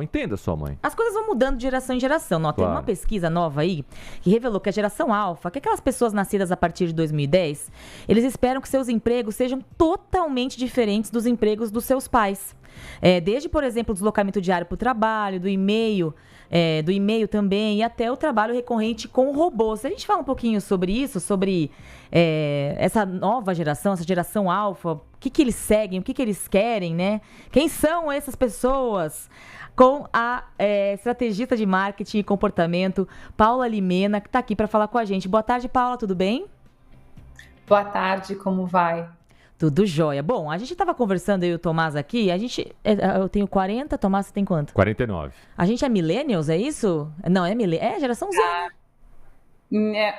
Entenda sua mãe. As coisas vão mudando de geração em geração. Não, tem uma pesquisa nova aí que revelou que a geração alfa, que aquelas pessoas nascidas a partir de 2010, eles esperam que seus empregos sejam totalmente diferentes dos empregos dos seus pais. Desde, por exemplo, o deslocamento diário para o trabalho, do e-mail também, e até o trabalho recorrente com robôs. A gente fala um pouquinho sobre isso, sobre essa nova geração, essa geração alfa, o que eles seguem, o que eles querem, né? Quem são essas pessoas? Com a estrategista de marketing e comportamento, Paula Limena, que está aqui para falar com a gente. Boa tarde, Paula, tudo bem? Boa tarde, como vai? Tudo jóia. Bom, a gente estava conversando, eu e o Tomás aqui, eu tenho 40, Tomás, você tem quanto? 49. A gente é millennials, é isso? Não, é geração Z.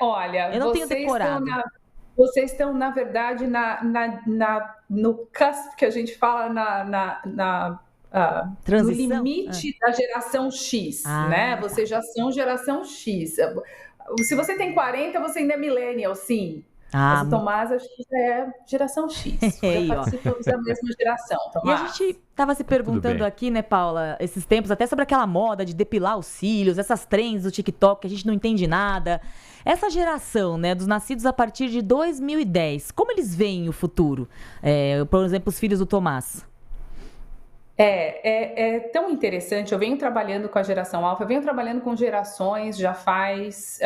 Olha, eu não tenho decorado. Vocês estão, na verdade, no cusp que a gente fala no limite da geração X, né? Vocês já são geração X. Se você tem 40, você ainda é millennial, sim. Mas o Tomás, acho que já é geração X. Já participamos da mesma geração, Tomás. E a gente estava se perguntando aqui, né, Paula, esses tempos, até sobre aquela moda de depilar os cílios, essas trends do TikTok, que a gente não entende nada. Essa geração, né, dos nascidos a partir de 2010, como eles veem o futuro? Por exemplo, os filhos do Tomás. É tão interessante. Eu venho trabalhando com a geração alfa, eu venho trabalhando com gerações já faz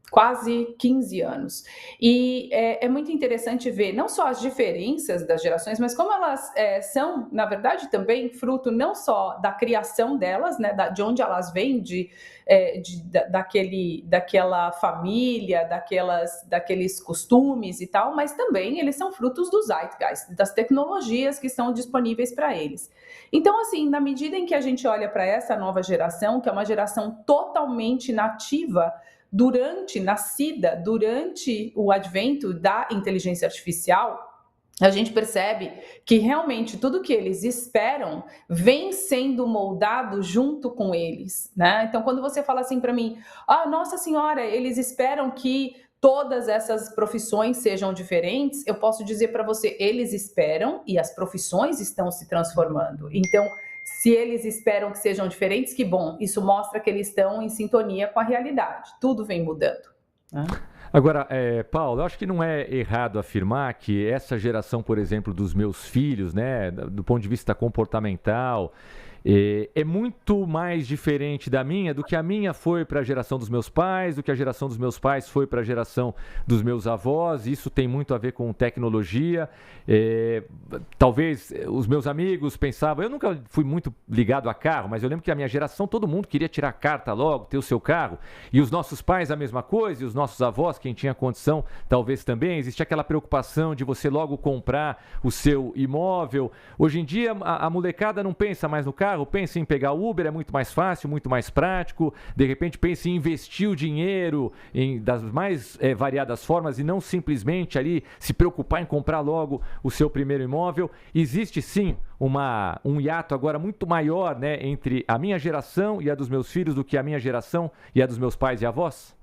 quase 15 anos. E é muito interessante ver não só as diferenças das gerações, mas como elas são, na verdade, também fruto não só da criação delas, né, de onde elas vêm, daquela família, daqueles costumes e tal, mas também eles são frutos do Zeitgeist, das tecnologias que estão disponíveis para eles. Então, assim, na medida em que a gente olha para essa nova geração, que é uma geração totalmente nativa, nascida durante o advento da inteligência artificial, a gente percebe que realmente tudo que eles esperam vem sendo moldado junto com eles, né? Então, quando você fala assim para mim, nossa senhora, eles esperam que todas essas profissões sejam diferentes, eu posso dizer para você, eles esperam e as profissões estão se transformando. Então, se eles esperam que sejam diferentes, que bom, isso mostra que eles estão em sintonia com a realidade. Tudo vem mudando, né? Agora, Paulo, eu acho que não é errado afirmar que essa geração, por exemplo, dos meus filhos, né, do ponto de vista comportamental, é muito mais diferente da minha do que a minha foi para a geração dos meus pais, do que a geração dos meus pais foi para a geração dos meus avós. Isso tem muito a ver com tecnologia. Talvez os meus amigos pensavam... Eu nunca fui muito ligado a carro, mas eu lembro que a minha geração, todo mundo queria tirar carta logo, ter o seu carro. E os nossos pais a mesma coisa, e os nossos avós, quem tinha condição, talvez também. Existia aquela preocupação de você logo comprar o seu imóvel. Hoje em dia, a molecada não pensa mais no carro, pensa em pegar o Uber, é muito mais fácil, muito mais prático. De repente pensa em investir o dinheiro das mais variadas formas e não simplesmente ali se preocupar em comprar logo o seu primeiro imóvel. Existe sim um hiato agora muito maior, né, entre a minha geração e a dos meus filhos do que a minha geração e a dos meus pais e avós?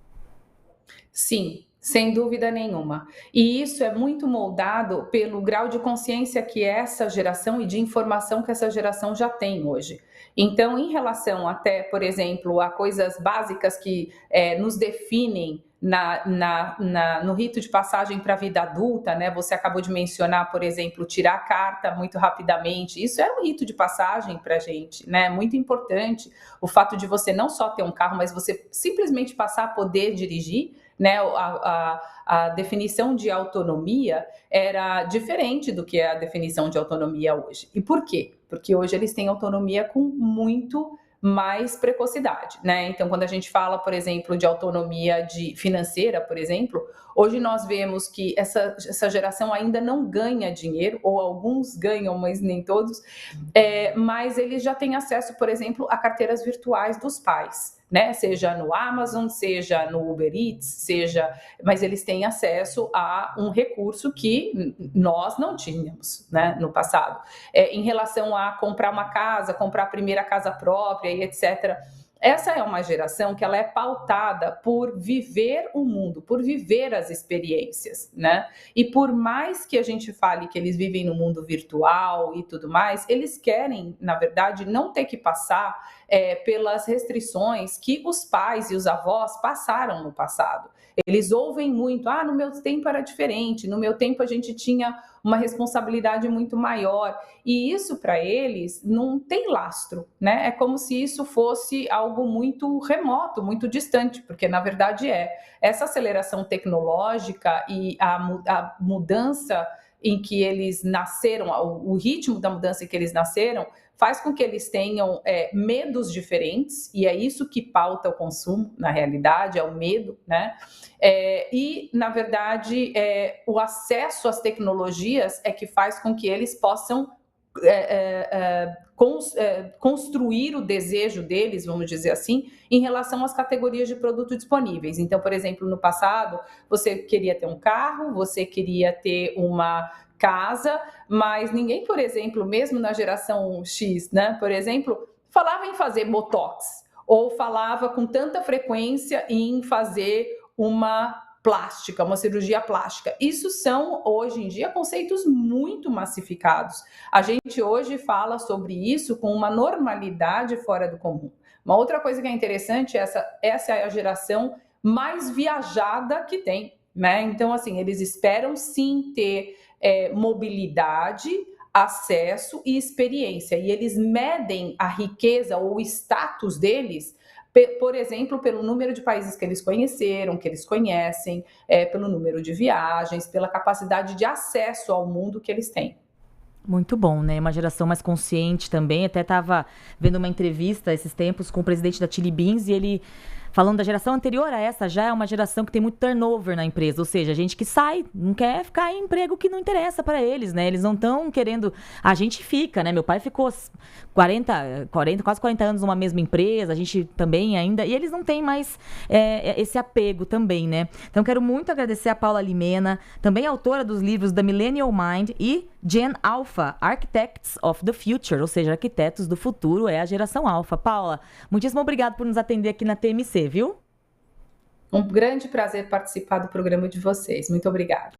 Sim, sem dúvida nenhuma. E isso é muito moldado pelo grau de consciência que essa geração e de informação que essa geração já tem hoje. Então, em relação até, por exemplo, a coisas básicas que nos definem no rito de passagem para a vida adulta, né? Você acabou de mencionar, por exemplo, tirar a carta muito rapidamente. Isso era um rito de passagem para a gente, né? Muito importante. O fato de você não só ter um carro, mas você simplesmente passar a poder dirigir, né? A definição de autonomia era diferente do que é a definição de autonomia hoje. E por quê? Porque hoje eles têm autonomia com muito mais precocidade, né? Então, quando a gente fala, por exemplo, de autonomia financeira, por exemplo, hoje nós vemos que essa geração ainda não ganha dinheiro, ou alguns ganham, mas nem todos, mas eles já têm acesso, por exemplo, a carteiras virtuais dos pais, né? Seja no Amazon, seja no Uber Eats, mas eles têm acesso a um recurso que nós não tínhamos, né, no passado. Em relação a comprar uma casa, comprar a primeira casa própria e etc., Essa é uma geração que ela é pautada por viver o mundo, por viver as experiências, né? E por mais que a gente fale que eles vivem no mundo virtual e tudo mais, eles querem, na verdade, não ter que passar pelas restrições que os pais e os avós passaram no passado. Eles ouvem muito, no meu tempo era diferente, no meu tempo a gente tinha uma responsabilidade muito maior. E isso para eles não tem lastro, né? É como se isso fosse algo muito remoto, muito distante, porque na verdade essa aceleração tecnológica e a mudança em que eles nasceram, o ritmo da mudança em que eles nasceram, faz com que eles tenham medos diferentes, e é isso que pauta o consumo, na realidade, é o medo, né? E, na verdade, o acesso às tecnologias é que faz com que eles possam construir o desejo deles, vamos dizer assim, em relação às categorias de produto disponíveis. Então, por exemplo, no passado, você queria ter um carro, você queria ter uma casa, mas ninguém, por exemplo, mesmo na geração X, né, por exemplo, falava em fazer botox, ou falava com tanta frequência em fazer uma cirurgia plástica. Isso são, hoje em dia, conceitos muito massificados. A gente hoje fala sobre isso com uma normalidade fora do comum. Uma outra coisa que é interessante, essa é a geração mais viajada que tem, né? Então, assim, eles esperam sim ter mobilidade, acesso e experiência. E eles medem a riqueza ou o status deles, por exemplo, pelo número de países que eles conheceram, que eles conhecem, pelo número de viagens, pela capacidade de acesso ao mundo que eles têm. Muito bom, né? Uma geração mais consciente também. Até estava vendo uma entrevista esses tempos com o presidente da Chili Beans e ele falando da geração anterior a essa, já é uma geração que tem muito turnover na empresa, ou seja, gente que sai, não quer ficar em emprego que não interessa para eles, né? Eles não estão querendo... A gente fica, né? Meu pai ficou quase 40 anos numa mesma empresa, a gente também ainda, e eles não têm mais esse apego também, né? Então, quero muito agradecer a Paula Limena, também autora dos livros The Millennial Mind e Gen Alpha, Architects of the Future, ou seja, arquitetos do futuro, é a geração Alpha. Paula, muitíssimo obrigado por nos atender aqui na TMC, viu? Um grande prazer participar do programa de vocês. Muito obrigada.